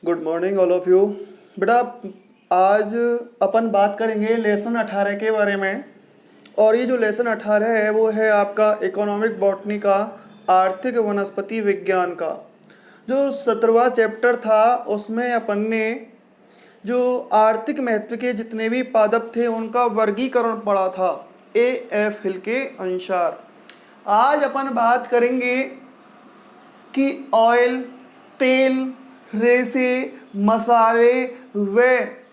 Good morning all of you. बेटा, आज अपन बात करेंगे लेसन 18 के बारे में। और ये जो लेसन 18 है वो है आपका इकोनॉमिक बॉटनी का, आर्थिक वनस्पति विज्ञान का। जो 17वां चैप्टर था उसमें अपन ने जो आर्थिक महत्व के जितने भी पादप थे उनका वर्गीकरण पढ़ा था एफ हिल के अनुसार। आज अपन बात करेंगे कि ऑयल, तेल, रेसे, मसाले व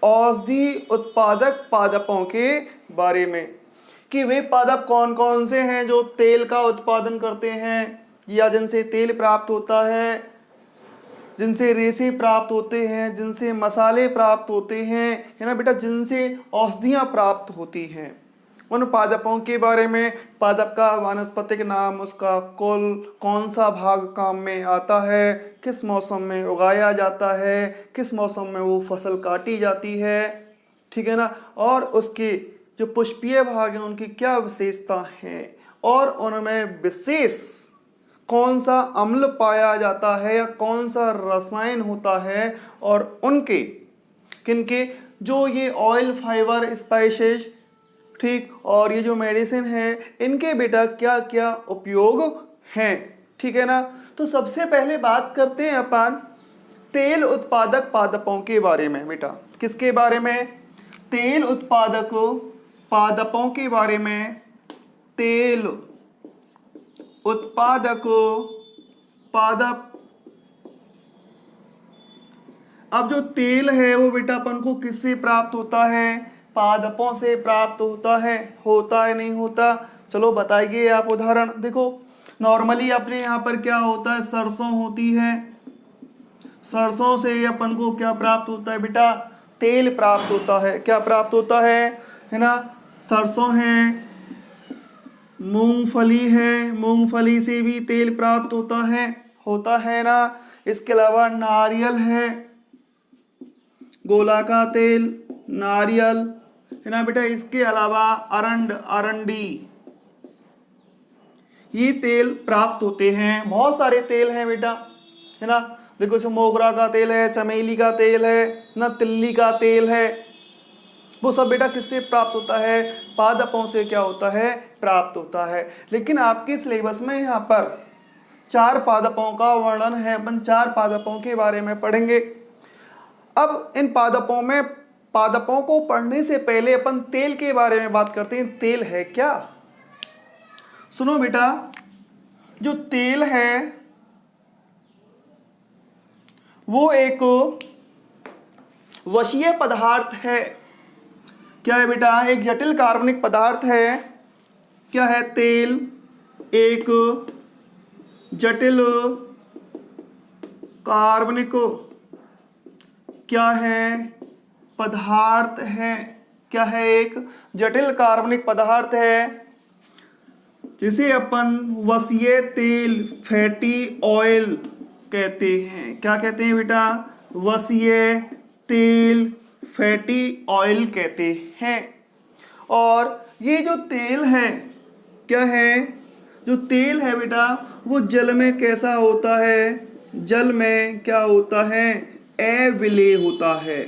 औषधि उत्पादक पादपों के बारे में कि वे पादप कौन कौन से हैं जो तेल का उत्पादन करते हैं या जिनसे तेल प्राप्त होता है, जिनसे रेसे प्राप्त होते हैं, जिनसे मसाले प्राप्त होते हैं, है ना बेटा, जिनसे औषधियाँ प्राप्त होती हैं। उन पादपों के बारे में, पादप का वानस्पतिक नाम, उसका कुल, कौन सा भाग काम में आता है, किस मौसम में उगाया जाता है, किस मौसम में वो फसल काटी जाती है, ठीक है ना, और उसके जो पुष्पीय भाग हैं उनकी क्या विशेषता हैं, और उनमें विशेष कौन सा अम्ल पाया जाता है या कौन सा रसायन होता है, और उनके किनके जो ये ऑयल, फाइबर, स्पाइसेस, ठीक, और ये जो मेडिसिन है इनके बेटा क्या क्या उपयोग हैं, ठीक है ना। तो सबसे पहले बात करते हैं अपन तेल उत्पादक पादपों के बारे में। बेटा किसके बारे में? तेल उत्पादक पादपों के बारे में। तेल उत्पादक पादप। अब जो तेल है वो बेटा अपन को किससे प्राप्त होता है? पादपों से प्राप्त होता है नहीं होता? चलो बताइए आप उदाहरण। देखो नॉर्मली अपने यहाँ पर क्या होता है, सरसों होती है, सरसों से अपन को क्या प्राप्त होता है बेटा? तेल प्राप्त होता है। क्या प्राप्त होता है ना? सरसों है, मूंगफली है, मूंगफली से भी तेल प्राप्त होता है ना। इसके अलावा नारियल है, गोला का तेल, नारियल, है ना बेटा। इसके अलावा अरंडी, ये तेल प्राप्त होते हैं। बहुत सारे तेल हैं बेटा, है ना। देखो इसमें मोगरा का तेल है, चमेली का तेल है ना, तिल्ली का तेल है। वो सब बेटा किससे प्राप्त होता है? पादपों से क्या होता है? प्राप्त होता है। लेकिन आपके सिलेबस में यहाँ पर 4 पादपों का वर्णन है, अपन 4 पादपों के बारे में पढ़ेंगे। अब इन पादपों को पढ़ने से पहले अपन तेल के बारे में बात करते हैं। तेल है क्या? सुनो बेटा, जो तेल है वो एक वशीय पदार्थ है। क्या है बेटा? एक जटिल कार्बनिक पदार्थ है। क्या है? तेल एक जटिल कार्बनिक क्या है? पदार्थ है। क्या है? एक जटिल कार्बनिक पदार्थ है जिसे अपन वसीय तेल, फैटी ऑयल कहते हैं। क्या कहते हैं बेटा? वसीय तेल, फैटी ऑयल कहते हैं। और ये जो तेल है, क्या है? जो तेल है बेटा वो जल में कैसा होता है? जल में क्या होता है? अविलेय होता है।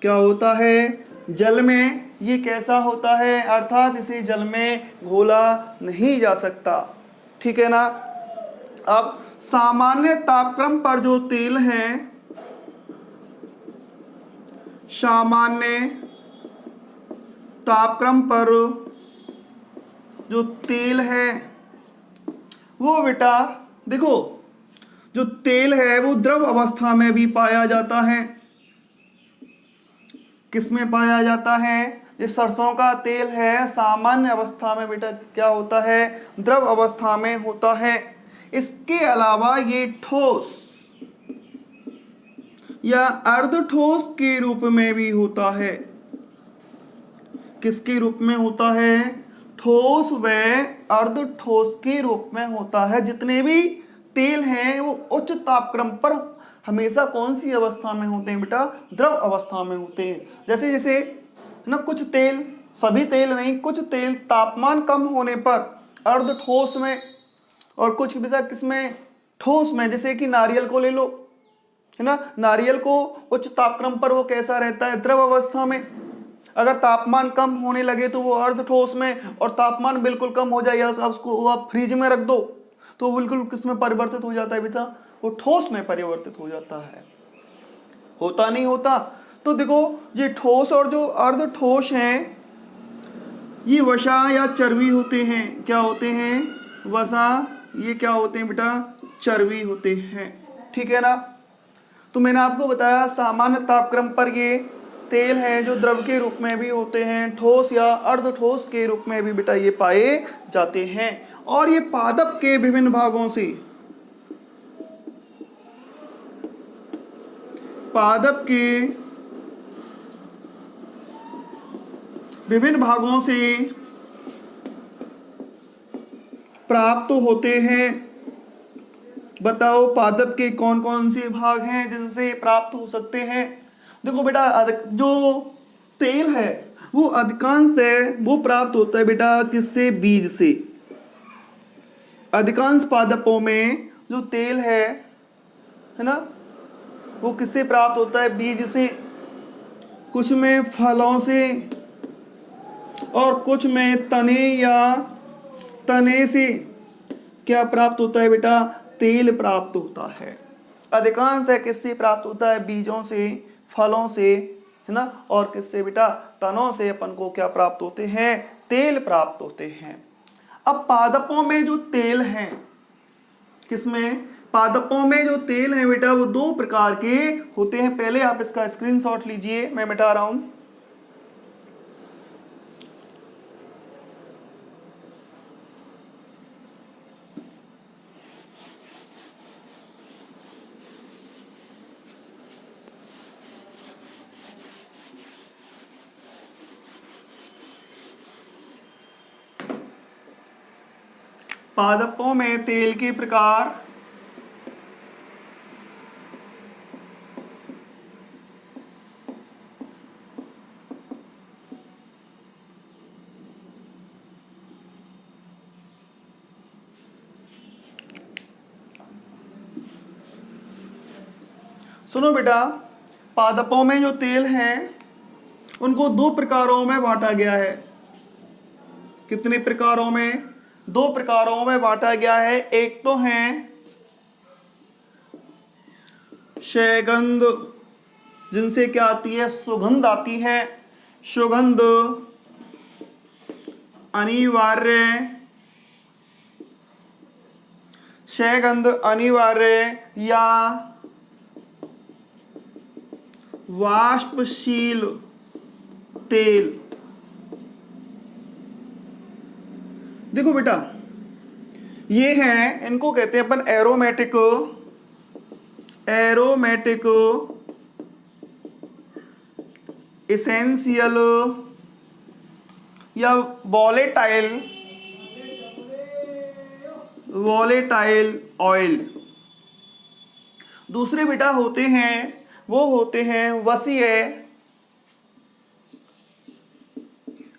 क्या होता है? जल में ये कैसा होता है? अर्थात इसे जल में घोला नहीं जा सकता, ठीक है ना। अब सामान्य तापक्रम पर जो तेल है, सामान्य तापक्रम पर जो तेल है वो बेटा देखो, जो तेल है वो द्रव अवस्था में भी पाया जाता है। किसमें पाया जाता है? ये सरसों का तेल है, सामान्य अवस्था में बेटा क्या होता है? द्रव अवस्था में होता है। इसके अलावा ये ठोस या अर्ध ठोस के रूप में भी होता है। किसके रूप में होता है? ठोस व अर्ध ठोस के रूप में होता है। जितने भी तेल हैं वो उच्च तापक्रम पर हमेशा कौन सी अवस्था में होते हैं बेटा? द्रव अवस्था में होते हैं। जैसे जैसे ना कुछ तेल, सभी तेल नहीं, कुछ तेल तापमान कम होने पर अर्ध ठोस में और कुछ बेटा किसमें? ठोस में। जैसे कि नारियल को ले लो, है ना। नारियल को उच्च तापक्रम पर वो कैसा रहता है, द्रव अवस्था में। अगर तापमान कम होने लगे तो वो अर्ध ठोस में, और तापमान बिल्कुल कम हो जाए या उसको आप फ्रिज में रख दो तो बिल्कुल किस में परिवर्तित हो जाता है बेटा, वो ठोस में परिवर्तित हो जाता है। होता नहीं होता। तो देखो ये ठोस और जो अर्ध ठोस हैं ये वसा या चर्बी होते हैं। क्या होते हैं, वसा, ये क्या होते हैं बेटा, चर्बी होते हैं। ठीक है ना। तो मैंने आपको बताया सामान्य तापक्रम पर ये तेल हैं जो द्रव के रूप में भी होते हैं, ठोस या अर्ध ठोस के रूप में भी बेटा ये पाए जाते हैं। और ये पादप के विभिन्न भागों से, पादप के विभिन्न भागों से प्राप्त होते हैं। बताओ पादप के कौन कौन से भाग हैं जिनसे प्राप्त हो सकते हैं। देखो बेटा जो तेल है वो अधिकांश है वो प्राप्त होता है बेटा किससे, बीज से। अधिकांश पादपों में जो तेल है ना, वो किससे प्राप्त होता है, बीज से। कुछ में फलों से और कुछ में तने से क्या प्राप्त होता है बेटा, तेल प्राप्त होता है। अधिकांश किससे प्राप्त होता है, बीजों से, फलों से, है ना, और किससे बेटा, तनों से अपन को क्या प्राप्त होते हैं, तेल प्राप्त होते हैं। अब पादपों में जो तेल हैं, किसमें, पादपों में जो तेल है बेटा वो दो प्रकार के होते हैं। पहले आप इसका स्क्रीनशॉट लीजिए, मैं मिटा रहा हूं। पादपों में तेल के प्रकार, सुनो बेटा, पादपों में जो तेल हैं उनको दो प्रकारों में बांटा गया है। कितने प्रकारों में, दो प्रकारों में बांटा गया है। एक तो है शैगंध, जिनसे क्या आती है, सुगंध आती है। सुगंध अनिवार्य, शैगंध अनिवार्य या वाष्पशील तेल। देखो बेटा ये हैं, इनको कहते हैं अपन एरोमेटिक, एसेंशियल या वॉलेटाइल ऑयल। दूसरे बेटा होते हैं, वो होते हैं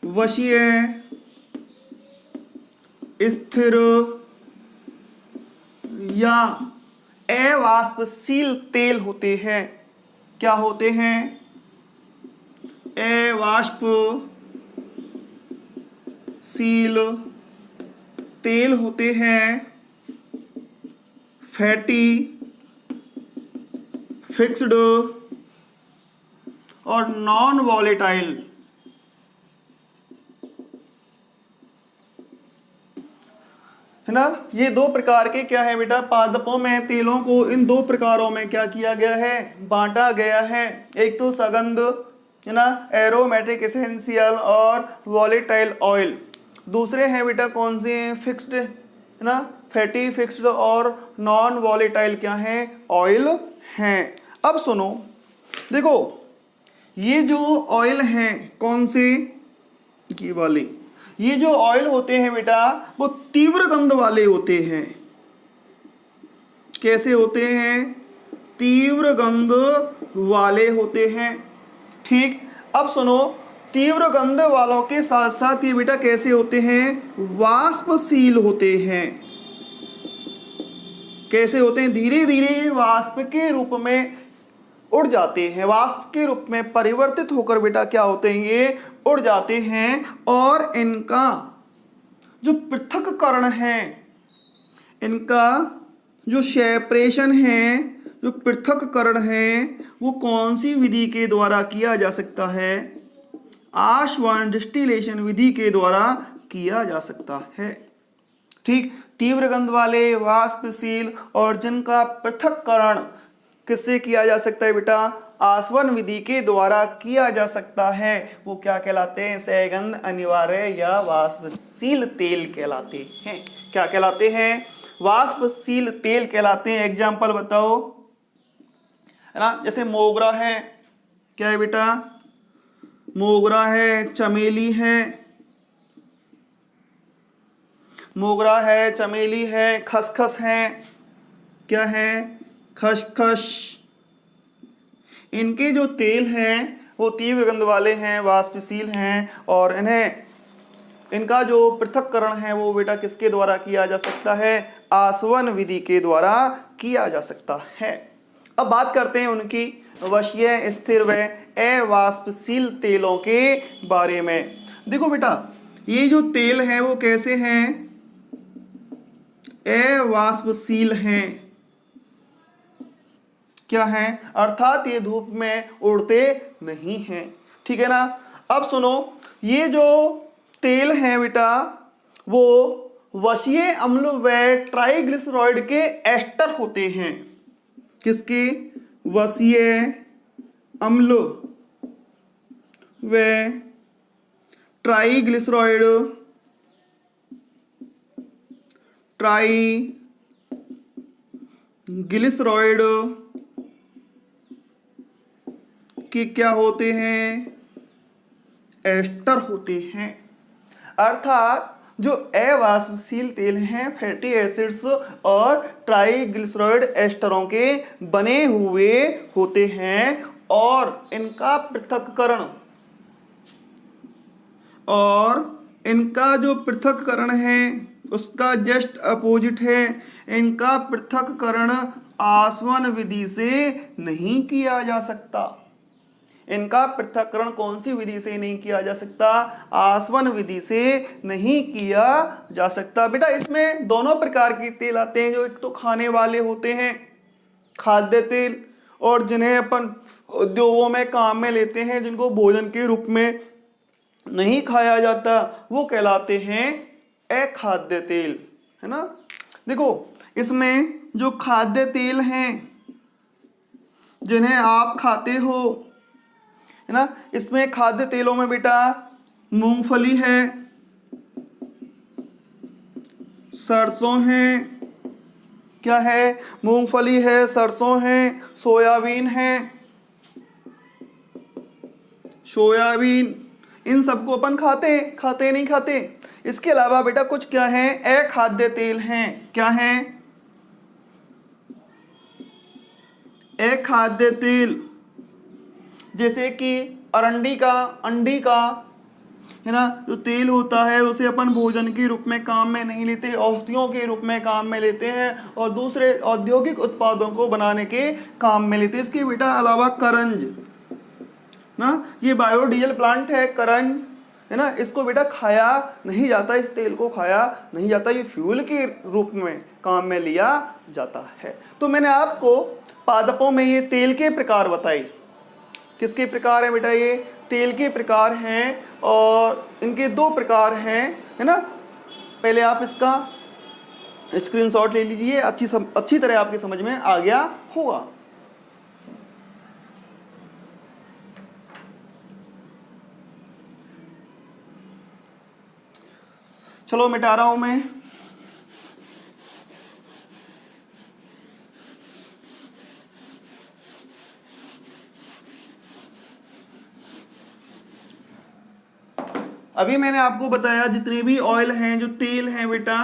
वशीय, स्थिर या अवाष्पशील तेल होते हैं। क्या होते हैं, अवाष्पशील तेल होते हैं। फैटी, फिक्स्ड और नॉन वॉलेटाइल। है ना। ये दो प्रकार के क्या है बेटा, पादपों में तेलों को इन दो प्रकारों में क्या किया गया है, बांटा गया है। एक तो सगंध, है ना, एरोमेटिक, एसेंशियल और वॉलेटाइल ऑयल। दूसरे हैं बेटा कौन से, फिक्स्ड, है ना, फैटी, फिक्स्ड और नॉन वॉलेटाइल क्या है, ऑयल हैं। अब सुनो, देखो ये जो ऑयल हैं कौन से, ये वाले, ये जो ऑयल होते हैं बेटा वो तीव्र गंध वाले होते हैं। कैसे होते हैं, तीव्र गंध वाले होते हैं। ठीक, अब सुनो, तीव्र गंध वालों के साथ साथ ये बेटा कैसे होते हैं, वाष्पशील होते हैं। कैसे होते हैं, धीरे धीरे वाष्प के रूप में उड़ जाते हैं, वाष्प के रूप में परिवर्तित होकर बेटा क्या होते हैं, ये उड़ जाते हैं। और इनका जो पृथक्करण है, इनका जो सेपरेशन है, जो पृथक्करण है, वो कौन सी विधि के द्वारा किया जा सकता है, आश्वान डिस्टिलेशन विधि के द्वारा किया जा सकता है। ठीक, तीव्र गंध वाले, वाष्पशील और जिनका पृथक्करण किससे किया जा सकता है बेटा, आसवन विधि के द्वारा किया जा सकता है, वो क्या कहलाते हैं, सहगंध अनिवार्य या वाष्पशील तेल कहलाते हैं। क्या कहलाते हैं, वाष्पशील तेल कहलाते हैं। एग्जाम्पल बताओ, है ना, जैसे मोगरा है, क्या है बेटा, मोगरा है, चमेली है, मोगरा है, चमेली है, खसखस है, क्या है, खसखस। इनके जो तेल हैं वो तीव्र गंध वाले हैं, वाष्पशील हैं, और इनका जो पृथक्करण है वो बेटा किसके द्वारा किया जा सकता है, आसवन विधि के द्वारा किया जा सकता है। अब बात करते हैं उनकी वशीय, स्थिर व अवाष्पशील तेलों के बारे में। देखो बेटा, ये जो तेल है वो कैसे हैं, अवाष्पशील हैं, क्या है, अर्थात ये धूप में उड़ते नहीं हैं। ठीक है ना। अब सुनो, ये जो तेल है बेटा वो वशीय अम्ल व ट्राइग्लिसराइड के एस्टर होते हैं। किसके, वशीय अम्ल व ट्राइग्लिसराइड, ट्राइग्लिसराइड के क्या होते हैं, एस्टर होते हैं। अर्थात जो अवाष्पशील तेल हैं फैटी एसिड्स और ट्राइग्लिसराइड एस्टरों के बने हुए होते हैं, और इनका पृथक्करण, और इनका जो पृथक्करण है उसका जस्ट अपोजिट है, इनका पृथक्करण आसवन विधि से नहीं किया जा सकता। इनका पृथक्करण कौन सी विधि से नहीं किया जा सकता, आसवन विधि से नहीं किया जा सकता। बेटा इसमें दोनों प्रकार के तेल आते हैं, जो एक तो खाने वाले होते हैं खाद्य तेल, और जिन्हें अपन उद्योगों में काम में लेते हैं, जिनको भोजन के रूप में नहीं खाया जाता, वो कहलाते हैं अखाद्य तेल, है ना। देखो इसमें जो खाद्य तेल हैं जिन्हें आप खाते हो, है ना, इसमें खाद्य तेलों में बेटा मूंगफली है, सरसों है, क्या है, मूंगफली है, सरसों है, सोयाबीन है, सोयाबीन, इन सबको अपन खाते नहीं खाते। इसके अलावा बेटा कुछ क्या है, अखाद्य तेल हैं, क्या है, अखाद्य तेल, जैसे कि अंडी का है ना, जो तेल होता है उसे अपन भोजन के रूप में काम में नहीं लेते, औषधियों के रूप में काम में लेते हैं, और दूसरे औद्योगिक उत्पादों को बनाने के काम में लेते हैं। इसके बेटा अलावा करंज ना, ये बायोडीजल प्लांट है करंज, है ना, इसको बेटा खाया नहीं जाता, इस तेल को खाया नहीं जाता, ये फ्यूल के रूप में काम में लिया जाता है। तो मैंने आपको पादपों में ये तेल के प्रकार बताए। किसके प्रकार है बेटा, ये तेल के प्रकार हैं, और इनके दो प्रकार हैं, है ना। पहले आप इसका स्क्रीनशॉट ले लीजिए, अच्छी तरह आपकी समझ में आ गया होगा। चलो मिटा रहा हूं मैं। अभी मैंने आपको बताया जितने भी ऑयल हैं, जो तेल हैं बेटा,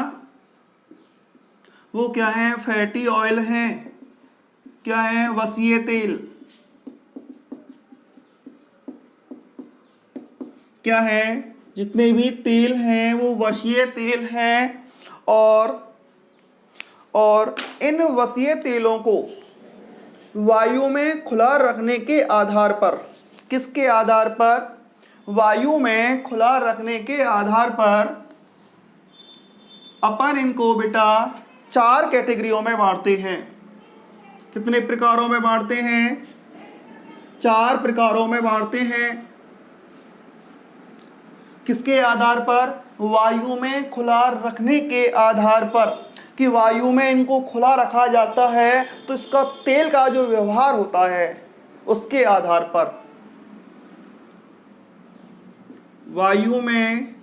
वो क्या है, फैटी ऑयल हैं, क्या है, वसीय तेल, क्या है, जितने भी तेल हैं वो वसीय तेल हैं, और इन वसीय तेलों को वायु में खुला रखने के आधार पर, किसके आधार पर? वायु में खुला रखने के आधार पर अपन इनको बेटा 4 कैटेगरियों में बांटते हैं। कितने प्रकारों में बांटते हैं? 4 प्रकारों में बांटते हैं। किसके आधार पर? वायु में खुला रखने के आधार पर, कि वायु में इनको खुला रखा जाता है तो इसका तेल का जो व्यवहार होता है उसके आधार पर। वायु में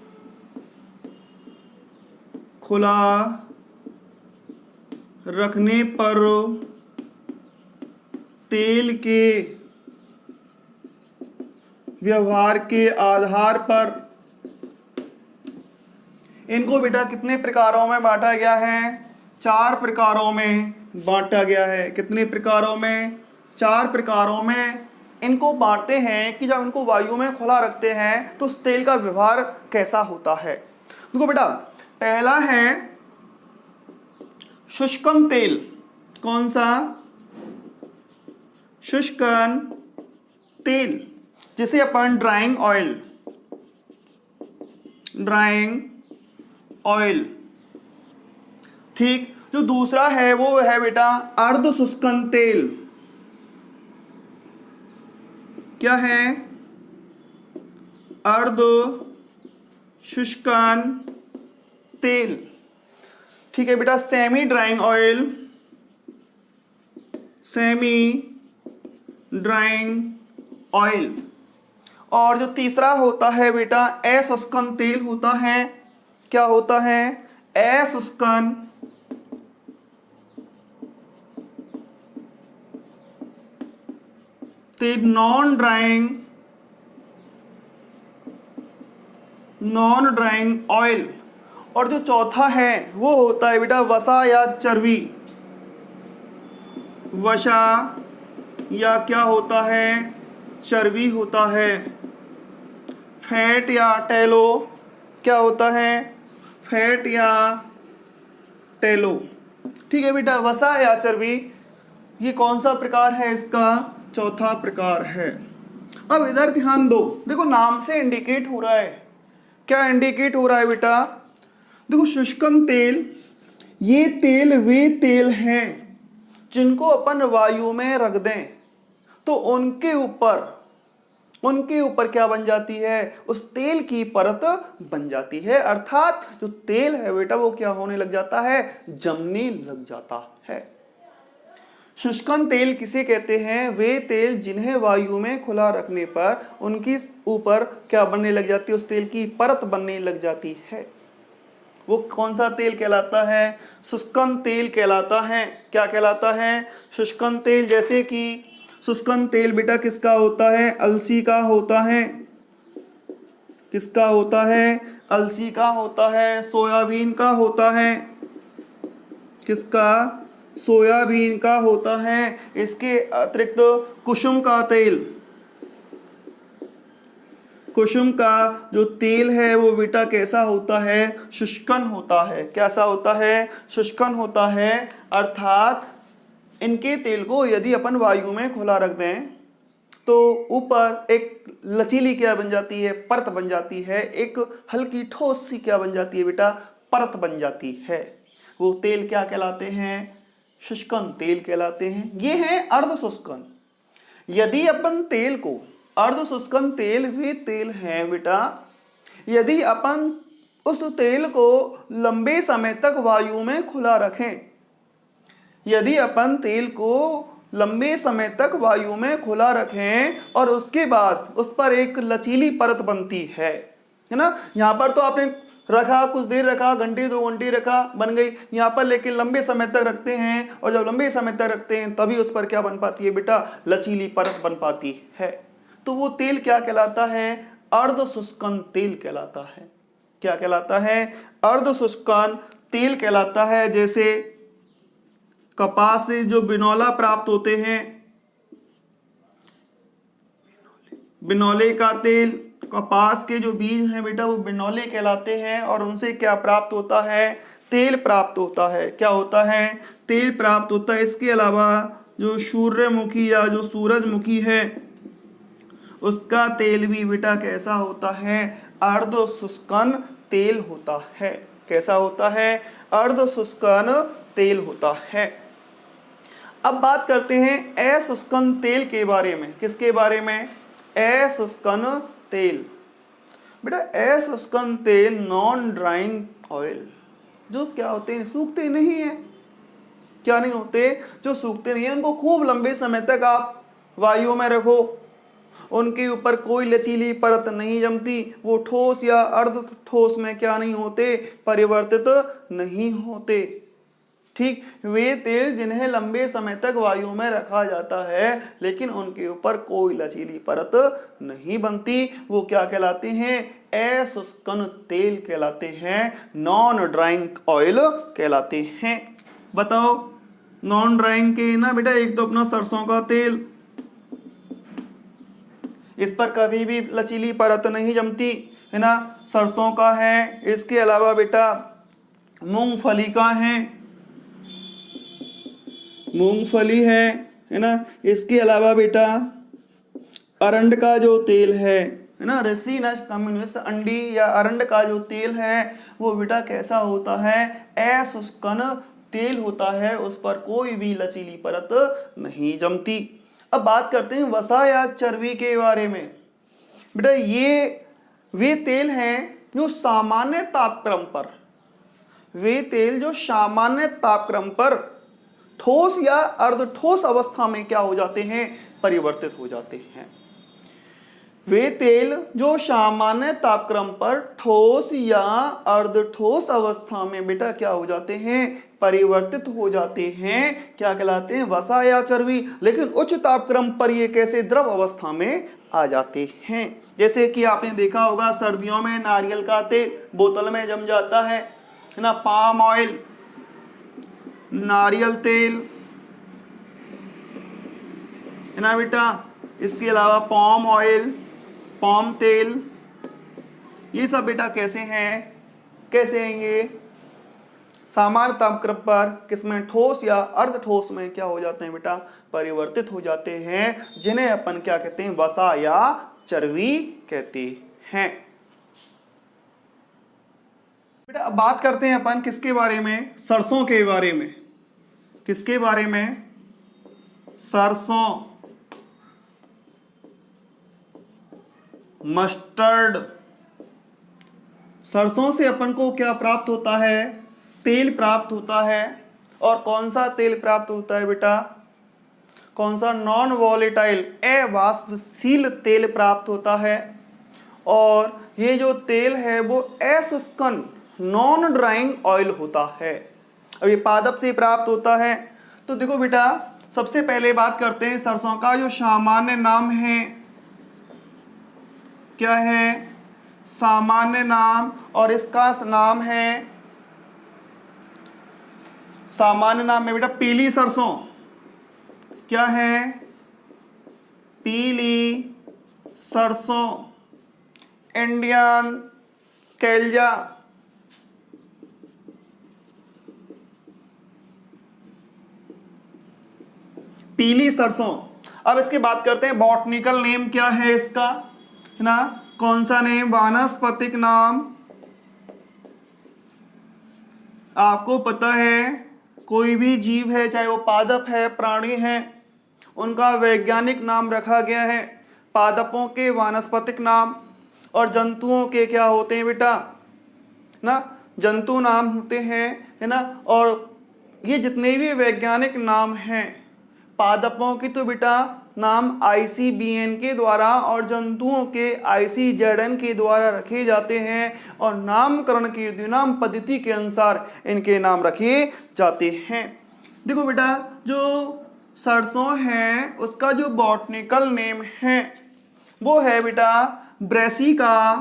खुला रखने पर तेल के व्यवहार के आधार पर इनको बेटा कितने प्रकारों में बांटा गया है? 4 प्रकारों में बांटा गया है। कितने प्रकारों में? 4 प्रकारों में इनको बांटते हैं कि जब इनको वायु में खुला रखते हैं तो उस तेल का व्यवहार कैसा होता है। देखो बेटा, पहला है शुष्कन तेल। कौन सा? शुष्कन तेल, जिसे अपन ड्राइंग ऑयल, ठीक। जो दूसरा है वो है बेटा अर्ध शुष्कन तेल। क्या है? अर्ध शुष्कन तेल, ठीक है बेटा। Semi drawing oil. और जो तीसरा होता है बेटा अशुष्कन तेल होता है। क्या होता है? अशुष्कन तेल, नॉन ड्राइंग ऑयल। और जो चौथा है वो होता है बेटा वसा या चर्बी। वसा या क्या होता है? चर्बी होता है। फैट या टेलो। क्या होता है? फैट या टेलो, ठीक है बेटा। वसा या चर्बी, ये कौन सा प्रकार है? इसका चौथा प्रकार है। अब इधर ध्यान दो, देखो नाम से इंडिकेट हो रहा है। क्या इंडिकेट हो रहा है बेटा? देखो शुष्कन तेल, ये तेल वे तेल हैं जिनको अपन वायु में रख दें तो उनके ऊपर क्या बन जाती है? उस तेल की परत बन जाती है। अर्थात जो तेल है बेटा वो क्या होने लग जाता है? जमने लग जाता है। शुष्कन तेल किसे कहते हैं? वे तेल जिन्हें वायु में खुला रखने पर उनकी ऊपर क्या बनने लग जाती है? उस तेल की परत बनने लग जाती है। वो कौन सा तेल कहलाता है? शुष्कन तेल कहलाता है। क्या कहलाता है? शुष्कन तेल। जैसे कि शुष्कन तेल बेटा किसका होता है? अलसी का होता है। किसका होता है? अलसी का होता है। सोयाबीन का होता है। किसका? सोयाबीन का होता है। इसके अतिरिक्त कुसुम का तेल, कुसुम का जो तेल है वो बेटा कैसा होता है? शुष्कन होता है। कैसा होता है? शुष्कन होता है। अर्थात इनके तेल को यदि अपन वायु में खुला रख दें तो ऊपर एक लचीली क्या बन जाती है? परत बन जाती है। एक हल्की ठोस सी क्या बन जाती है बेटा? परत बन जाती है। वो तेल क्या कहलाते हैं? शुष्कन तेल कहलाते हैं। ये हैं अर्ध शुष्कन। यदि अपन तेल को, अर्ध शुष्कन तेल वे तेल हैं बेटा, यदि अपन उस तेल को लंबे समय तक वायु में खुला रखें, यदि अपन तेल को लंबे समय तक वायु में खुला रखें और उसके बाद उस पर एक लचीली परत बनती है ना। यहाँ पर तो आपने रखा, कुछ देर रखा, घंटे 2 घंटे रखा, बन गई। यहाँ पर लेकिन लंबे समय तक रखते हैं और जब लंबे समय तक रखते हैं तभी उस पर क्या बन पाती है बेटा? लचीली परत बन पाती है। तो वो तेल क्या कहलाता है? अर्ध शुष्कन तेल कहलाता है। क्या कहलाता है? अर्ध शुष्कन तेल कहलाता है। जैसे कपास से जो बिनौला प्राप्त होते हैं, बिनौले का तेल, कपास के जो बीज हैं बेटा वो बिनौले कहलाते हैं और उनसे क्या प्राप्त होता है? तेल प्राप्त होता है। क्या होता है? तेल प्राप्त होता है। इसके अलावा जो सूर्यमुखी या जो सूरजमुखी है उसका तेल भी बेटा कैसा होता है, अर्ध शुष्कन तेल होता है। कैसा होता है, अर्ध शुष्कन तेल होता है। अब बात करते हैं अशुष्कन तेल के बारे में। किसके बारे में, अशुष्कन तेल। बेटा अशुष्कन तेल नॉन ड्राइंग ऑयल, जो क्या होते हैं, सूखते नहीं है। क्या नहीं होते, जो सूखते नहीं है, उनको खूब लंबे समय तक आप वायु में रखो, उनके ऊपर कोई लचीली परत नहीं जमती, वो ठोस या अर्ध ठोस में क्या नहीं होते, परिवर्तित नहीं होते। ठीक, वे तेल जिन्हें लंबे समय तक वायु में रखा जाता है लेकिन उनके ऊपर कोई लचीली परत नहीं बनती, वो क्या कहलाते हैं, अशुष्कन तेल कहलाते हैं, नॉन ड्राइंग ऑयल कहलाते हैं। बताओ नॉन ड्राइंग के ना बेटा, एक तो अपना सरसों का तेल, इस पर कभी भी लचीली परत नहीं जमती, है ना, सरसों का है। इसके अलावा बेटा मूंगफली का है, मूंगफली है ना। इसके अलावा बेटा अरंड का जो तेल है ना, रेसिनस कम्युनिस अंडी या अरंड का जो तेल है वो बेटा कैसा होता है, अशुष्कन तेल होता है, उस पर कोई भी लचीली परत नहीं जमती। अब बात करते हैं वसा या चर्बी के बारे में। बेटा ये वे तेल हैं जो सामान्य तापक्रम पर, वे तेल जो सामान्य तापक्रम पर ठोस या अर्धठोस अवस्था में क्या हो जाते हैं, परिवर्तित हो जाते हैं। वे तेल जो सामान्य तापक्रम पर ठोस या अर्धठोस अवस्था में बेटा क्या हो जाते हैं, परिवर्तित हो जाते हैं, क्या कहलाते हैं, वसा या चर्बी। लेकिन उच्च तापक्रम पर ये कैसे द्रव अवस्था में आ जाते हैं। जैसे कि आपने देखा होगा सर्दियों में नारियल का तेल बोतल में जम जाता है ना, पाम ऑयल, नारियल तेल, है ना बेटा। इसके अलावा पाम ऑयल, पाम तेल, ये सब बेटा कैसे हैं, कैसे हैं ये, सामान्य तापक्रम पर किसमें, ठोस या अर्ध ठोस में क्या हो जाते हैं बेटा, परिवर्तित हो जाते हैं, जिन्हें अपन क्या कहते हैं, वसा या चर्बी कहते हैं। बेटा अब बात करते हैं अपन किसके बारे में, सरसों के बारे में। किसके बारे में, सरसों, मस्टर्ड। सरसों से अपन को क्या प्राप्त होता है, तेल प्राप्त होता है। और कौन सा तेल प्राप्त होता है बेटा, कौन सा, नॉन वॉलेटाइल, अवाष्पशील तेल प्राप्त होता है। और ये जो तेल है वो अशुष्कन नॉन ड्राइंग ऑयल होता है। अब ये पादप से प्राप्त होता है। तो देखो बेटा सबसे पहले बात करते हैं सरसों का जो सामान्य नाम है, क्या है, सामान्य नाम, और इसका नाम है, सामान्य नाम है बेटा पीली सरसों। क्या है, पीली सरसों, इंडियन कैल्जा। पीली सरसों। अब इसकी बात करते हैं बॉटनिकल नेम क्या है इसका, है ना, कौन सा नेम, वानस्पतिक नाम। आपको पता है कोई भी जीव है, चाहे वो पादप है, प्राणी है, उनका वैज्ञानिक नाम रखा गया है। पादपों के वानस्पतिक नाम और जंतुओं के क्या होते हैं बेटा, ना, जंतु नाम होते हैं, है ना। और ये जितने भी वैज्ञानिक नाम हैं, पादपों की तो बेटा नाम ICBN के द्वारा और जंतुओं के ICZN के द्वारा रखे जाते हैं। और नामकरण की द्विनाम पद्धति के अनुसार इनके नाम रखे जाते हैं। देखो बेटा जो सरसों है उसका जो बॉटनिकल नेम है वो है बेटा ब्रेसिका,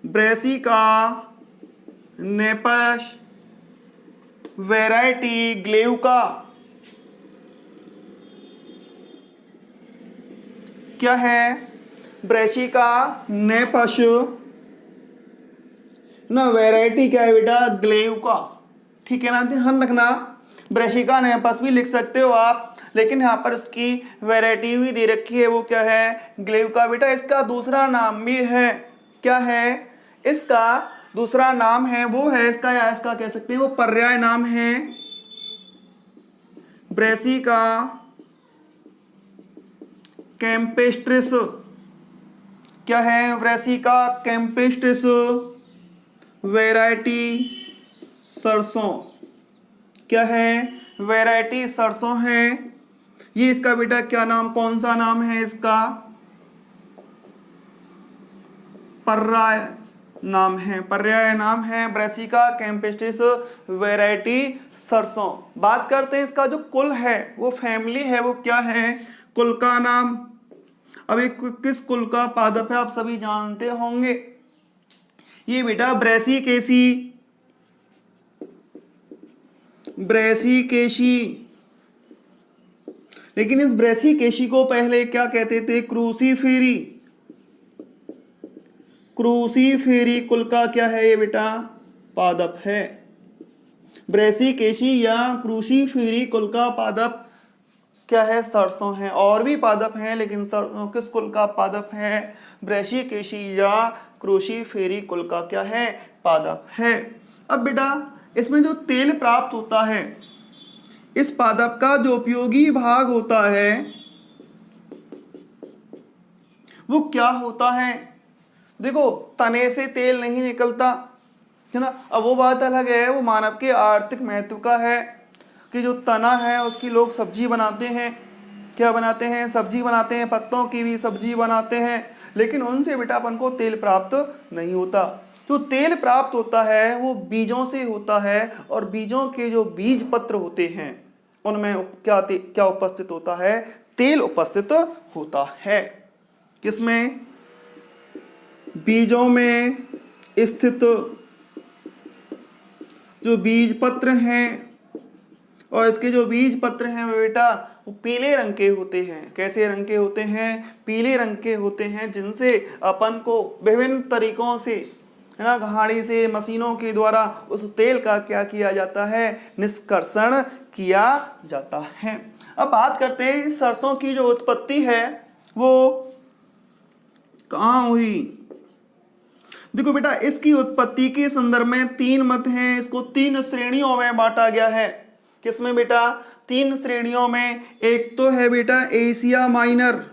ब्रेसिका नेपस, वैरायटी ग्लेउका। क्या है, ब्रेसिका नेपस ना, वैरायटी क्या है बेटा, ग्लेउका। ठीक है ना, ध्यान रखना ब्रेसिका नेपस भी लिख सकते हो आप, लेकिन यहाँ पर उसकी वैरायटी भी दे रखी है, वो क्या है, ग्लेविका। बेटा इसका दूसरा नाम भी है, क्या है, इसका दूसरा नाम है वो है इसका, या इसका कह सकते हैं वो पर्याय नाम है ब्रेसिका कैम्पेस्ट्रिस। क्या है, ब्रेसिका कैम्पेस्ट्रिस वैरायटी सरसों। क्या है, वैरायटी सरसों है। ये इसका बेटा क्या नाम, कौन सा नाम है इसका, पर्याय नाम है, पर्याय नाम है ब्रेसिका कैम्पेस्ट्रिस वैरायटी सरसों। बात करते हैं इसका जो कुल है, वो फैमिली है, वो क्या है, कुल का नाम। अब एक किस कुल का पादप है आप सभी जानते होंगे, ये बेटा ब्रेसिकेसी, ब्रेसिकेसी। लेकिन इस ब्रेसिकेसी को पहले क्या कहते थे, क्रूसीफेरी। क्रूसीफेरी कुल का क्या है ये बेटा, पादप है। ब्रेसिकेसी या क्रूसीफेरी कुल का पादप क्या है, सरसों है। और भी पादप हैं, लेकिन किस कुल का पादप है, ब्रेसिकेसी या क्रूसीफेरी कुल का क्या है, पादप है। अब बेटा इसमें जो तेल प्राप्त होता है, इस पादप का जो उपयोगी भाग होता है वो क्या होता है, देखो तने से तेल नहीं निकलता है ना। अब वो बात अलग है, वो मानव के आर्थिक महत्व का है कि जो तना है उसकी लोग सब्जी बनाते हैं, क्या बनाते हैं, सब्जी बनाते हैं, पत्तों की भी सब्जी बनाते हैं, लेकिन उनसे बेटा अपन को तेल प्राप्त नहीं होता। जो तेल प्राप्त होता है वो बीजों से होता है, और बीजों के जो बीज पत्र होते हैं उनमें क्या उपस्थित होता है, तेल उपस्थित होता है। किसमें, बीजों में स्थित जो बीज पत्र हैं, और इसके जो बीज पत्र हैं वे बेटा वो पीले रंग के होते हैं। कैसे रंग के होते हैं, पीले रंग के होते हैं, जिनसे अपन को विभिन्न तरीकों से है ना, घाड़ी से, मशीनों के द्वारा उस तेल का क्या किया जाता है, निष्कर्षण किया जाता है। अब बात करते हैं सरसों की जो उत्पत्ति है वो कहाँ हुई। देखो बेटा इसकी उत्पत्ति के संदर्भ में तीन मत हैं, इसको तीन श्रेणियों में बांटा गया है। किसमें बेटा, तीन श्रेणियों में। एक तो है बेटा एशिया माइनर,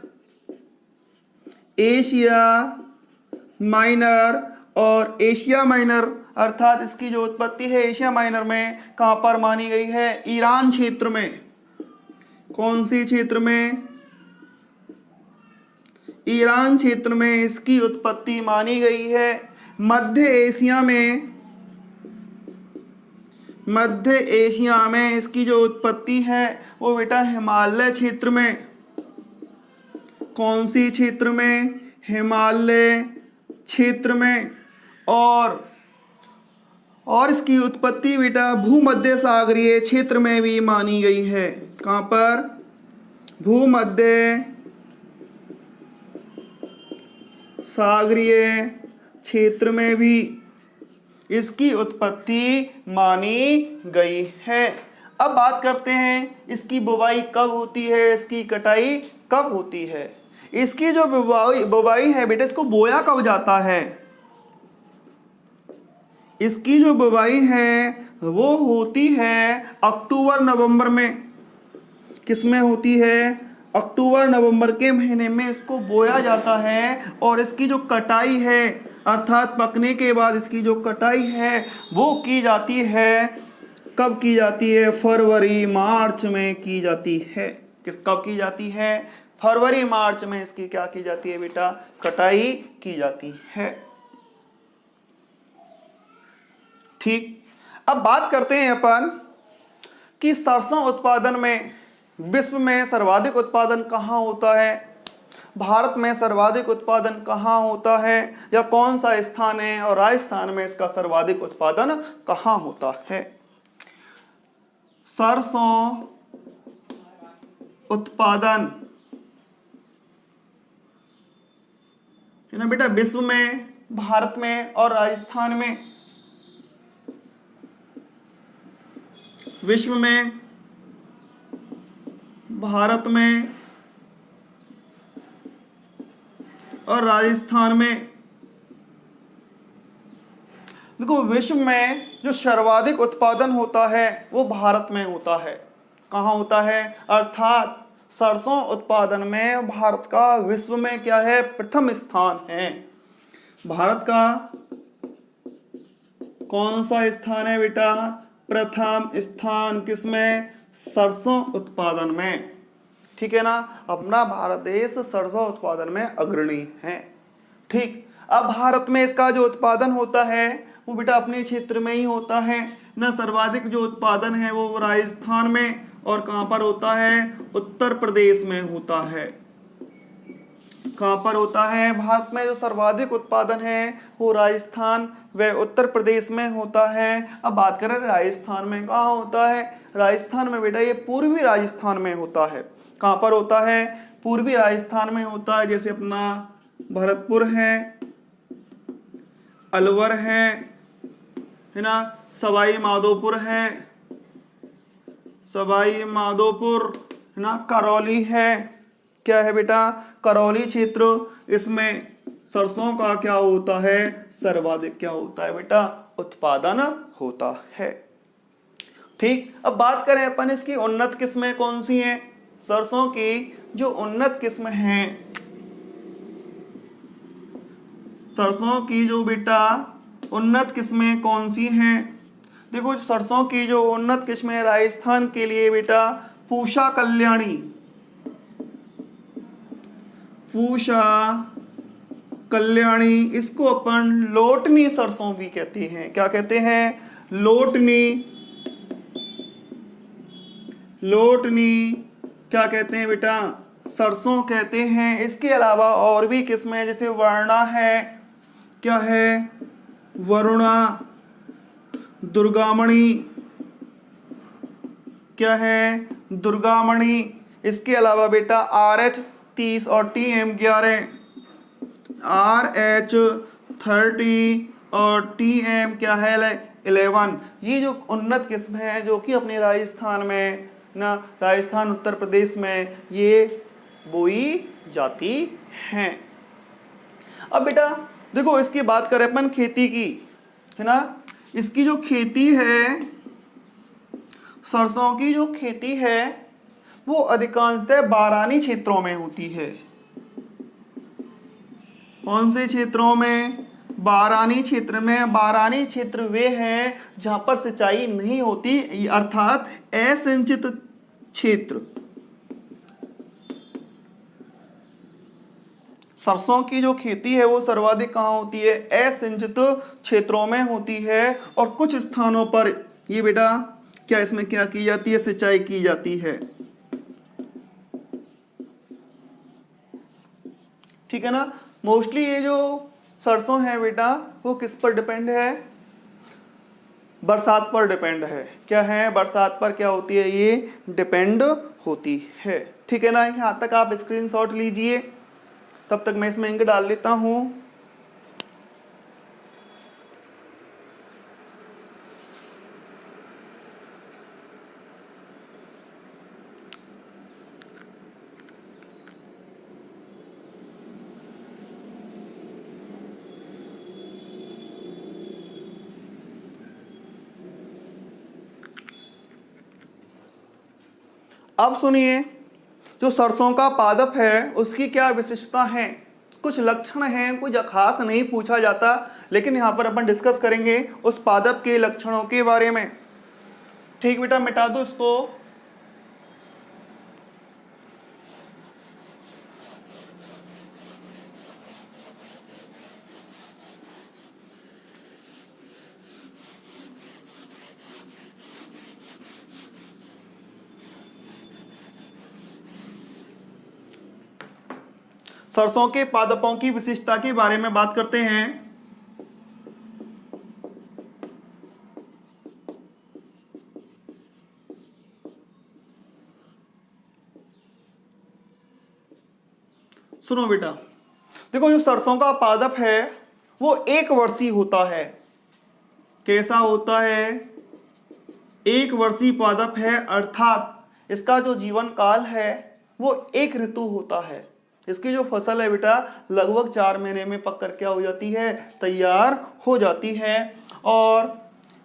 एशिया माइनर, और एशिया माइनर अर्थात इसकी जो उत्पत्ति है एशिया माइनर में कहां पर मानी गई है, ईरान क्षेत्र में। कौन सी क्षेत्र में, ईरान क्षेत्र में इसकी उत्पत्ति मानी गई है। मध्य एशिया में, मध्य एशिया में इसकी जो उत्पत्ति है वो बेटा हिमालय क्षेत्र में। कौन सी क्षेत्र में, हिमालय क्षेत्र में। और इसकी उत्पत्ति बेटा भूमध्य सागरीय क्षेत्र में भी मानी गई है। कहां पर, भूमध्य सागरीय क्षेत्र में भी इसकी उत्पत्ति मानी गई है। अब बात करते हैं इसकी बुवाई कब होती है, इसकी कटाई कब होती है। इसकी जो बुवाई है बेटा, इसको बोया कब जाता है, इसकी जो बुवाई है वो होती है अक्टूबर नवंबर में। किसमें होती है, अक्टूबर नवंबर के महीने में इसको बोया जाता है। और इसकी जो कटाई है अर्थात पकने के बाद इसकी जो कटाई है वो की जाती है, कब की जाती है, फरवरी मार्च में की जाती है। कब की जाती है, फरवरी मार्च में इसकी क्या की जाती है बेटा, कटाई की जाती है। ठीक, अब बात करते हैं अपन कि सरसों उत्पादन में विश्व में सर्वाधिक उत्पादन कहाँ होता है, भारत में सर्वाधिक उत्पादन कहाँ होता है, या कौन सा स्थान है, और राजस्थान में इसका सर्वाधिक उत्पादन कहाँ होता है। सरसों उत्पादन है ना बेटा विश्व में, भारत में और राजस्थान में। विश्व में भारत में और राजस्थान में। देखो विश्व में जो सर्वाधिक उत्पादन होता है वो भारत में होता है। कहाँ होता है? अर्थात सरसों उत्पादन में भारत का विश्व में क्या है? प्रथम स्थान है। भारत का कौन सा स्थान है बेटा? प्रथम स्थान किसमें? सरसों उत्पादन में। ठीक है ना, अपना भारत देश सरसों उत्पादन में अग्रणी है। ठीक, अब भारत में इसका जो उत्पादन होता है वो बेटा अपने क्षेत्र में ही होता है ना। सर्वाधिक जो उत्पादन है वो राजस्थान में, और कहां पर होता है? उत्तर प्रदेश में होता है। कहां पर होता है? भारत में जो सर्वाधिक उत्पादन है वो राजस्थान व उत्तर प्रदेश में होता है। अब बात करें राजस्थान में कहाँ होता है? राजस्थान में बेटा ये पूर्वी राजस्थान में होता है। कहां पर होता है? पूर्वी राजस्थान में होता है। जैसे अपना भरतपुर है, अलवर है ना, सवाई माधोपुर है, सवाई माधोपुर है ना, करौली है। क्या है बेटा? करौली क्षेत्र। इसमें सरसों का क्या होता है? सर्वाधिक क्या होता है बेटा? उत्पादन होता है। ठीक, अब बात करें अपन इसकी उन्नत किस्में कौन सी हैं? सरसों की जो उन्नत किस्म है, सरसों की जो बेटा उन्नत किस्में कौन सी हैं? देखो सरसों की जो उन्नत किस्में राजस्थान के लिए बेटा पूषा कल्याणी, पूषा कल्याणी, इसको अपन लोटनी सरसों भी कहते हैं। क्या कहते हैं? लोटनी। लोटनी क्या कहते हैं बेटा? सरसों कहते हैं। इसके अलावा और भी किस्में जैसे वर्णा है, क्या है? वरुणा, दुर्गामणि, क्या है? दुर्गामणि। इसके अलावा बेटा RH30 और TM11, RH30 और TM क्या है? 11। ये जो उन्नत किस्म है जो कि अपने राजस्थान में ना, राजस्थान उत्तर प्रदेश में ये बोई जाती हैं। अब बेटा देखो इसकी बात करें अपन खेती की, है ना। इसकी जो खेती है, सरसों की जो खेती है वो अधिकांशतः बारानी क्षेत्रों में होती है। कौन से क्षेत्रों में? बारानी क्षेत्र में। बारानी क्षेत्र वे हैं जहां पर सिंचाई नहीं होती, अर्थात असिंचित क्षेत्र। सरसों की जो खेती है वो सर्वाधिक कहाँ होती है? असिंचित क्षेत्रों में होती है। और कुछ स्थानों पर ये बेटा क्या इसमें क्या की जाती है? सिंचाई की जाती है। ठीक है ना। मोस्टली ये जो सरसों है बेटा वो किस पर डिपेंड है? बरसात पर डिपेंड है। क्या है? बरसात पर क्या होती है? ये डिपेंड होती है। ठीक है ना। यहाँ तक आप स्क्रीनशॉट लीजिए, तब तक मैं इसमें इंक डाल लेता हूं। अब सुनिए, जो सरसों का पादप है उसकी क्या विशेषता है? कुछ लक्षण हैं, कुछ खास नहीं पूछा जाता, लेकिन यहाँ पर अपन डिस्कस करेंगे उस पादप के लक्षणों के बारे में। ठीक बेटा, मिटा दो इसको। सरसों के पादपों की विशेषता के बारे में बात करते हैं। सुनो बेटा, देखो जो सरसों का पादप है वो 1 वर्षीय होता है। कैसा होता है? 1 वर्षीय पादप है, अर्थात इसका जो जीवन काल है वो एक ऋतु होता है। इसकी जो फसल है बेटा लगभग 4 महीने में पक कर क्या हो जाती है, तैयार हो जाती है। और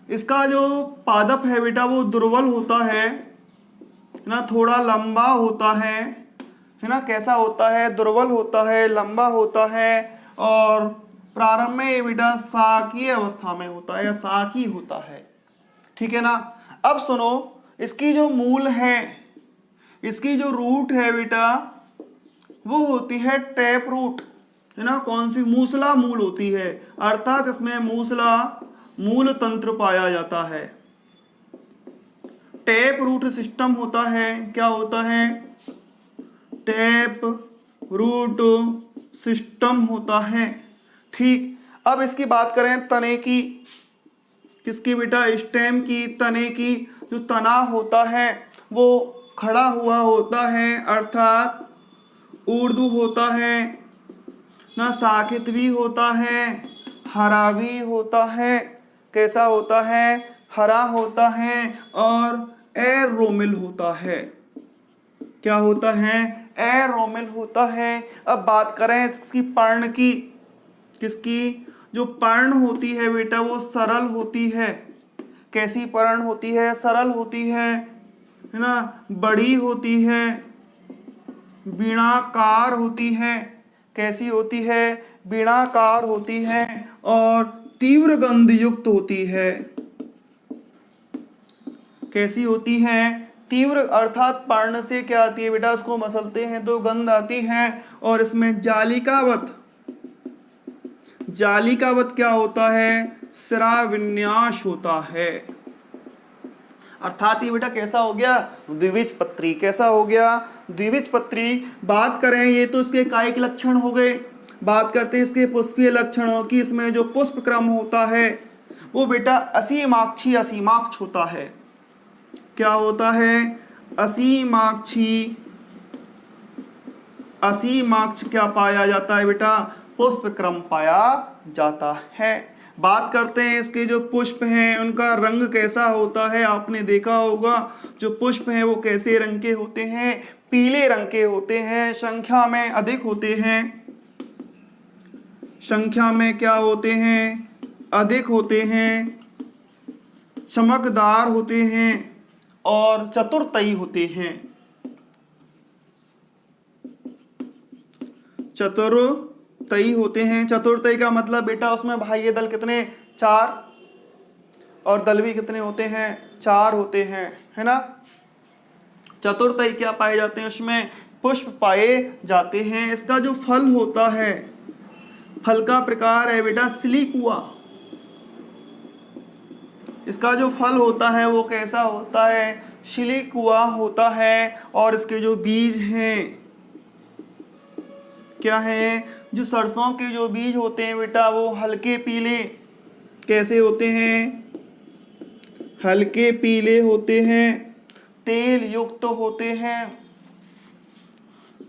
इसका जो पादप है बेटा वो दुर्बल होता है ना, थोड़ा लंबा होता है ना, कैसा होता है, दुर्बल होता है, लंबा होता है। और प्रारंभ में ये बेटा शाकीय अवस्था में होता है या शाकी होता है, ठीक है ना। अब सुनो, इसकी जो मूल है, इसकी जो रूट है बेटा वो होती है टैप रूट, है ना। कौन सी, मूसला मूल होती है, अर्थात इसमें मूसला मूल तंत्र पाया जाता है। टैप रूट सिस्टम होता है, क्या होता है, टैप रूट सिस्टम होता है, ठीक। अब इसकी बात करें तने की, किसकी बेटा, स्टेम की, तने की। जो तना होता है वो खड़ा हुआ होता है, अर्थात ऊर्ध्व होता है ना, शाखित भी होता है, हरा भी होता है, कैसा होता है, हरा होता है, और एरोमिल होता है, क्या होता है, एरोमिल होता है। अब बात करें इसकी पर्ण की, किसकी, जो पर्ण होती है बेटा वो सरल होती है, कैसी पर्ण होती है, सरल होती है ना, बड़ी होती है, बिणाकार होती है, कैसी होती है, बिणाकार होती है, और तीव्र गंध युक्त होती है, कैसी होती है, तीव्र, अर्थात पर्ण से क्या आती है बेटा, उसको मसलते हैं तो गंध आती है। और इसमें जालिकावत, जालिकावत क्या होता है, सिरा विन्यास होता है, अर्थात ये बेटा कैसा हो गया, द्विबीजपत्री, कैसा हो गया, द्विबीजपत्री। बात करें, ये तो इसके कायिक लक्षण हो गए। बात करते हैं इसके पुष्पीय लक्षणों की। इसमें जो पुष्प क्रम होता है वो बेटा असीमाक्षी असीमाक्ष होता है, क्या होता है, असीमाक्षी असीमाक्ष क्या पाया जाता है बेटा, पुष्प क्रम पाया जाता है। बात करते हैं इसके जो पुष्प हैं उनका रंग कैसा होता है। आपने देखा होगा जो पुष्प हैं वो कैसे रंग के होते हैं, पीले रंग के होते हैं, संख्या में अधिक होते हैं, संख्या में क्या होते हैं, अधिक होते हैं, चमकदार होते हैं और चतुर्तयी होते हैं। चतुर्तयी होते हैं। चतुर्तयी का मतलब बेटा उसमें बाह्य दल कितने, 4, और दल भी कितने होते हैं, 4 होते हैं, है ना। चतुर्तयी क्या पाए जाते हैं, उसमें पुष्प पाए जाते हैं। इसका जो फल होता है, फल का प्रकार है बेटा सिलिकुआ। इसका जो फल होता है वो कैसा होता है, सिलिकुआ होता है। और इसके जो बीज हैं क्या है, जो सरसों के जो बीज होते हैं बेटा वो हल्के पीले, कैसे होते हैं, हल्के पीले होते हैं, तेल युक्त होते हैं,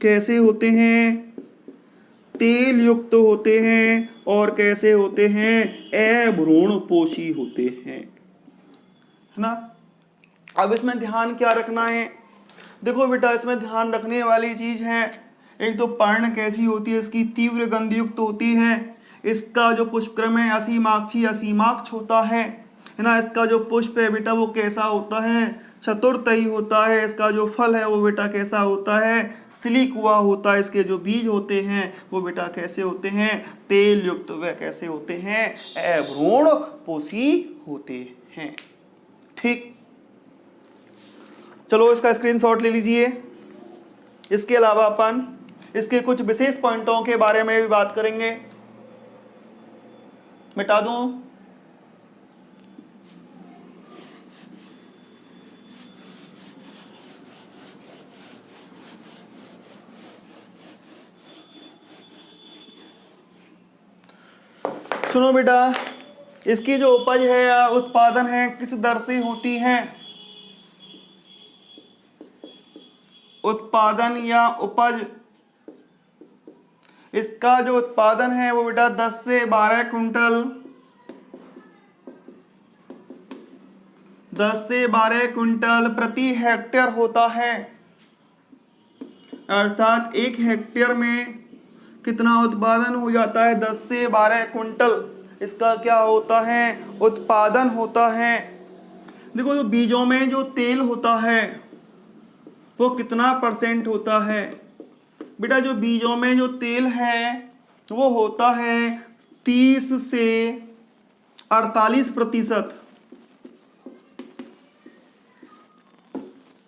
कैसे होते हैं, तेल युक्त होते हैं, और कैसे होते हैं, अभ्रूणपोषी होते हैं, है ना। अब इसमें ध्यान क्या रखना है, देखो बेटा इसमें ध्यान रखने वाली चीज है, एक तो पर्ण कैसी होती है, इसकी तीव्र गंध युक्त होती है। इसका जो पुष्पक्रम है असीमाक्षी असीमाक्ष होता है ना। इसका जो पुष्प है बेटा वो कैसा होता है, चतुर्तयी होता है। इसका जो फल है वो बेटा कैसा होता है, सिलिकुआ होता है। इसके जो बीज होते हैं वो बेटा कैसे होते हैं, तेल युक्त, व कैसे होते हैं, अभ्रूणपोषी होते हैं, ठीक। चलो इसका स्क्रीनशॉट ले लीजिए। इसके अलावा अपन इसके कुछ विशेष पॉइंटों के बारे में भी बात करेंगे। मिटा दूं, सुनो बेटा, इसकी जो उपज है या उत्पादन है किस दर से होती है, उत्पादन या उपज, इसका जो उत्पादन है वो बेटा 10 से 12 कुंटल, 10 से 12 क्विंटल प्रति हेक्टेयर होता है। अर्थात 1 हेक्टेयर में कितना उत्पादन हो जाता है? 10 से 12 क्विंटल इसका क्या होता है? उत्पादन होता है। देखो, जो बीजों में जो तेल होता है वो कितना परसेंट होता है? बेटा, जो बीजों में जो तेल है वो होता है 30 से 48%।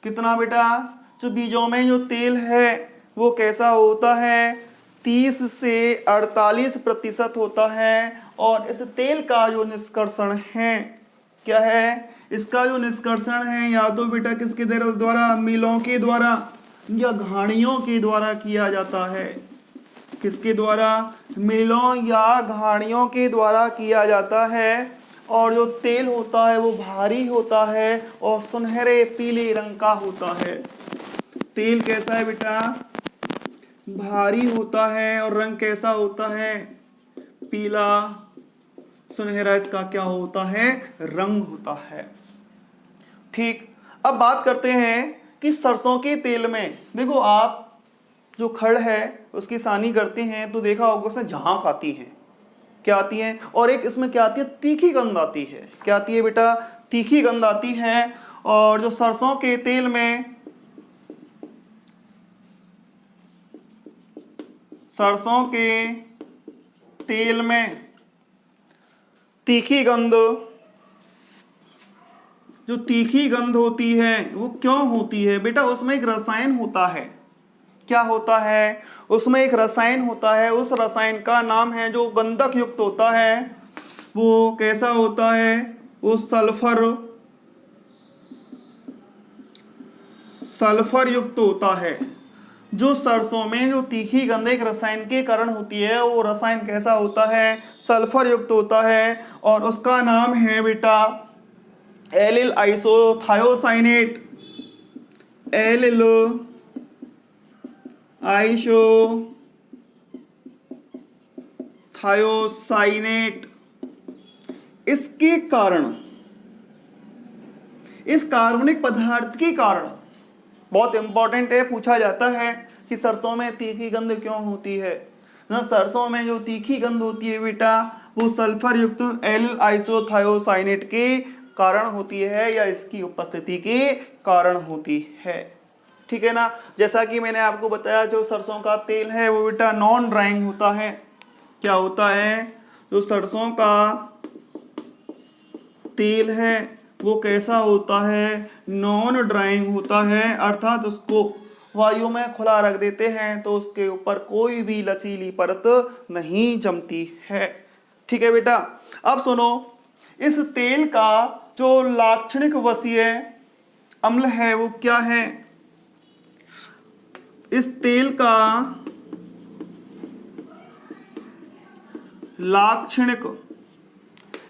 कितना बेटा? जो बीजों में जो तेल है वो कैसा होता है? 30 से 48% होता है। और इस तेल का जो निष्कर्षण है क्या है? इसका जो निष्कर्षण है या तो बेटा किसके द्वारा? मिलों के द्वारा या घाड़ियों के द्वारा किया जाता है। किसके द्वारा? मिलों या घाड़ियों के द्वारा किया जाता है। और जो तेल होता है वो भारी होता है और सुनहरे पीले रंग का होता है। तेल कैसा है बेटा? भारी होता है और रंग कैसा होता है? पीला सुनहरा इसका क्या होता है? रंग होता है। ठीक, अब बात करते हैं कि सरसों के तेल में, देखो आप जो खड़ है उसकी सानी करते हैं तो देखा होगा उसमें झांक आती है। क्या आती है? और एक इसमें क्या आती है? तीखी गंध आती है। क्या आती है बेटा? तीखी गंध आती है। और जो सरसों के तेल में, सरसों के तेल में तीखी गंध, जो तीखी गंध होती है वो क्यों होती है? बेटा, उसमें एक रसायन होता है। क्या होता है? उसमें एक रसायन होता है। उस रसायन का नाम है, जो गंधक युक्त होता है, वो कैसा होता है? वो सल्फर युक्त होता है। जो सरसों में जो तीखी गंध एक रसायन के कारण होती है, वो रसायन कैसा होता है? सल्फर युक्त होता है। और उसका नाम है बेटा एलिल आइसोथायोसाइनेट। Allele isothiocyanate. इसके कारण, इस कार्बनिक पदार्थ के कारण, बहुत इंपॉर्टेंट है, पूछा जाता है कि सरसों में तीखी गंध क्यों होती है ना? सरसों में जो तीखी गंध होती है बेटा वो सल्फर युक्त एल आइसोथायोसाइनेट के कारण होती है या इसकी उपस्थिति के कारण होती है। ठीक है ना? जैसा कि मैंने आपको बताया, जो सरसों का तेल है वो बेटा नॉन ड्राइंग होता है। क्या होता है? जो सरसों का तेल है वो कैसा होता है? नॉन ड्राइंग होता है। अर्थात उसको वायु में खुला रख देते हैं तो उसके ऊपर कोई भी लचीली परत नहीं जमती है। ठीक है बेटा? अब सुनो, इस तेल का जो लाक्षणिक वसीय अम्ल है वो क्या है? इस तेल का लाक्षणिक,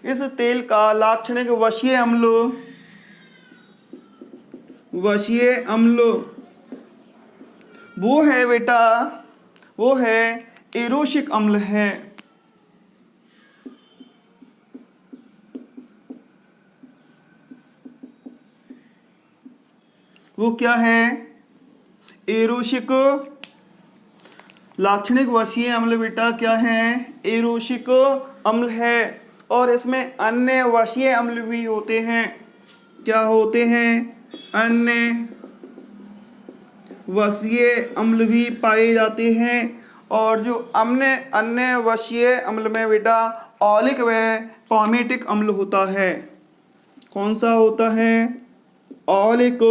इस तेल का लाक्षणिक वसीय अम्ल वो है बेटा, वो है एरोशिक अम्ल है। वो क्या है? एरोशिक। लाक्षणिक वसीय अम्ल बेटा क्या है? एरोशिक अम्ल है। और इसमें अन्य वसीय अम्ल भी होते हैं। क्या होते हैं? अन्य वसीय अम्ल भी पाए जाते हैं। और जो अन्य वसीय अम्ल में बेटा ऑलिक व पॉमेटिक अम्ल होता है। कौन सा होता है? ऑलिक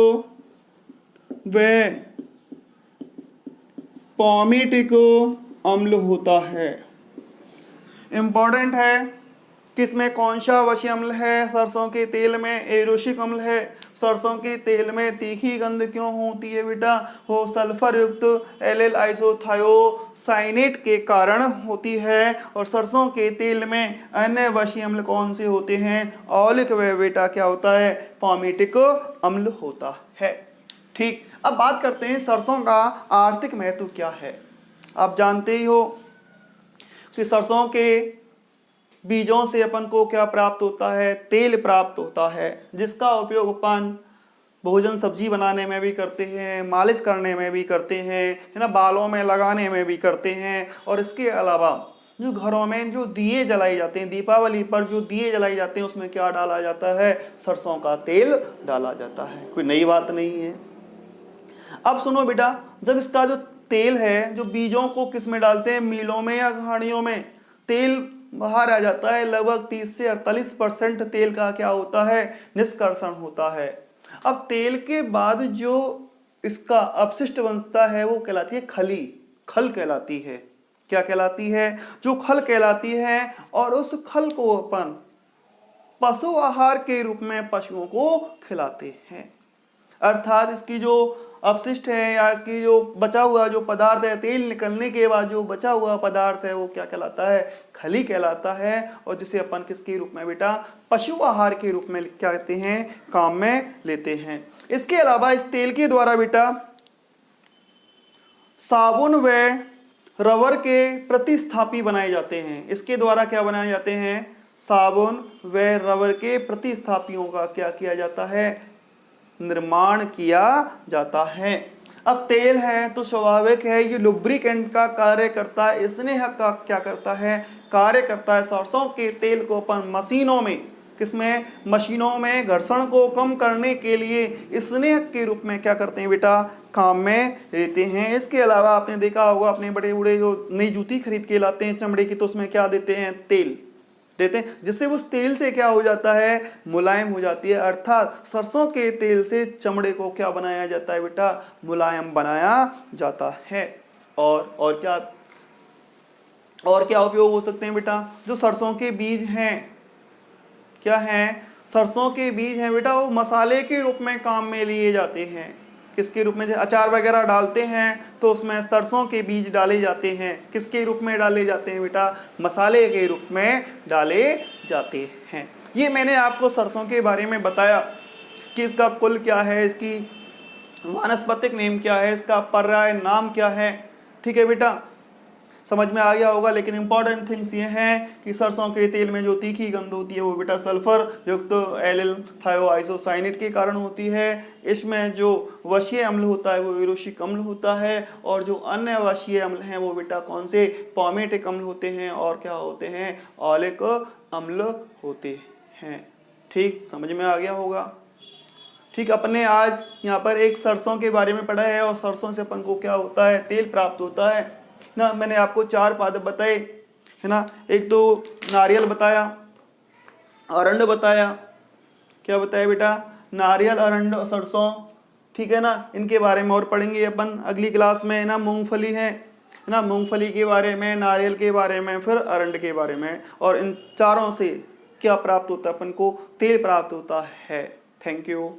व पॉमेटिक अम्ल होता है। इंपॉर्टेंट है, किसमें कौन सा वसीय अम्ल है? सरसों के तेल में एरोशिक अम्ल है। सरसों के तेल में तीखी गंध क्यों होती है बेटा? वो सल्फर युक्त एलिल आइसोथायोसाइनेट के कारण होती है। और सरसों के तेल में अन्य वसीय अम्ल कौन से होते हैं? ऑलिक व बेटा क्या होता है? पॉमेटिक अम्ल होता है। ठीक, अब बात करते हैं सरसों का आर्थिक महत्व क्या है। आप जानते ही हो कि सरसों के बीजों से अपन को क्या प्राप्त होता है, तेल प्राप्त होता है, जिसका उपयोग अपन भोजन सब्जी बनाने में भी करते हैं, मालिश करने में भी करते हैं, है ना, बालों में लगाने में भी करते हैं। और इसके अलावा जो घरों में जो दिए जलाए जाते हैं, दीपावली पर जो दिए जलाए जाते हैं, उसमें क्या डाला जाता है, सरसों का तेल डाला जाता है। कोई नई बात नहीं है। अब सुनो बेटा, जब इसका जो तेल है, जो बीजों को किस में डालते हैं, मिलों में या घाड़ियों में, तेल बाहर आ जाता है। लगभग 30 से 48% तेल का क्या होता है, निष्कर्षण होता है। अब तेल के बाद जो इसका अपशिष्ट बनता है वो कहलाती है खली, खल कहलाती है। क्या कहलाती है, जो खल कहलाती है। और उस खल को अपन पशु आहार के रूप में पशुओं को खिलाते हैं। अर्थात इसकी जो अपशिष्ट है या इसकी जो बचा हुआ जो पदार्थ है, तेल निकलने के बाद जो बचा हुआ पदार्थ है, वो क्या कहलाता है, खली कहलाता है। और जिसे अपन किसके रूप में बेटा, पशु आहार के रूप में क्या कहते हैं, काम में लेते हैं। इसके अलावा इस तेल के द्वारा बेटा साबुन व रबर के प्रतिस्थापी बनाए जाते हैं। इसके द्वारा क्या बनाए जाते हैं, साबुन व रबर के प्रतिस्थापियों का क्या किया जाता है, निर्माण किया जाता है। अब तेल है तो स्वाभाविक है ये लुब्रिकेंट का कार्य करता है, स्नेह का क्या करता है, कार्य करता है। सरसों के तेल को अपन मशीनों में, किसमें, मशीनों में घर्षण को कम करने के लिए स्नेह के रूप में क्या करते हैं बेटा, काम में लेते हैं। इसके अलावा आपने देखा होगा, अपने बड़े बूढ़े जो नई जूती खरीद के लाते हैं चमड़े की, तो उसमें क्या देते हैं, तेल देते हैं, जिससे उस तेल से क्या हो जाता है, मुलायम हो जाती है। अर्थात सरसों के तेल से चमड़े को क्या बनाया जाता है बेटा, मुलायम बनाया जाता है। और क्या उपयोग हो सकते हैं बेटा, जो सरसों के बीज हैं, क्या हैं, सरसों के बीज हैं बेटा, वो मसाले के रूप में काम में लिए जाते हैं। किसके रूप में, अचार वगैरह डालते हैं तो उसमें सरसों के बीज डाले जाते हैं। किसके रूप में डाले जाते हैं बेटा, मसाले के रूप में डाले जाते हैं। ये मैंने आपको सरसों के बारे में बताया कि इसका कुल क्या है, इसकी वानस्पतिक नेम क्या है, इसका पर्याय नाम क्या है। ठीक है बेटा, समझ में आ गया होगा। लेकिन इंपॉर्टेंट थिंग्स ये हैं कि सरसों के तेल में जो तीखी गंध होती है वो बेटा सल्फर युक्त एलिल थायोआइसोसाइनेट के कारण होती है। इसमें जो वशीय अम्ल होता है वो यूरोसिक अम्ल होता है, और जो अन्य वशीय अम्ल हैं वो बेटा कौन से, पॉमेटिक अम्ल होते हैं, और क्या होते हैं, ऑलिक अम्ल होते हैं। ठीक, समझ में आ गया होगा। ठीक, अपने आज यहाँ पर एक सरसों के बारे में पढ़ा है, और सरसों से अपन को क्या होता है, तेल प्राप्त होता है ना। मैंने आपको 4 पादप बताए, है ना। एक तो नारियल बताया, अरंड बताया, क्या बताया बेटा, नारियल, अरंड, सरसों, ठीक है ना। इनके बारे में और पढ़ेंगे अपन अगली क्लास में, है ना। मूंगफली है ना, मूंगफली के बारे में, नारियल के बारे में, फिर अरंड के बारे में। और इन चारों से क्या प्राप्त होता है अपन को, तेल प्राप्त होता है। Thank you.